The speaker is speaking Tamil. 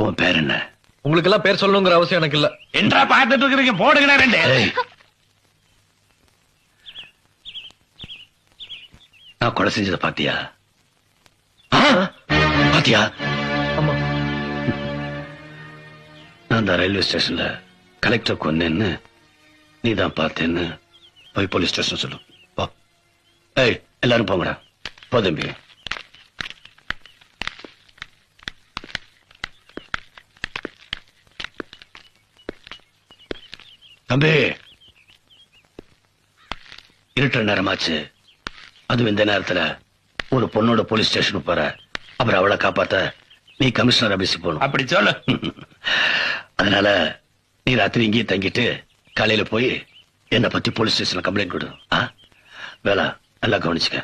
உன் பேர் என்ன? உங்களுக்கு எல்லாம் பேர் சொல்லணுங்கிற அவசியம் எனக்கு இல்ல. என்றா பார்த்துட்டு இருக்கிறீங்க, போடுங்க ரெண்டு. நான் கொலை செஞ்சதை பாத்தியா? பாத்தியா? ஆமா. நான் அந்த ரயில்வே ஸ்டேஷன்ல கலெக்டர் கொன்னேன்னு நீதான் பார்த்தேன்னு போய் போலீஸ் ஸ்டேஷன் சொல்லு. போ. ஏய், எல்லாரும் போங்கடா. போ தம்பி. தம்பி, இருட்டுற நேரமாச்சு. அதுவும் இந்த நேரத்துல ஒரு பொண்ணோட போலீஸ் ஸ்டேஷனுக்கு போற. அப்புறம் அவளை காப்பாத்த நீ கமிஷனர் ஆபீஸுக்கு போகணும். அப்படி சொல்ல. அதனால நீ ராத்திரி இங்கேயே தங்கிட்டு காலையில போய் என்ன பத்தி போலீஸ் ஸ்டேஷன்ல கம்ப்ளைண்ட் கொடு. வேலை நல்லா கவனிச்சுக்க.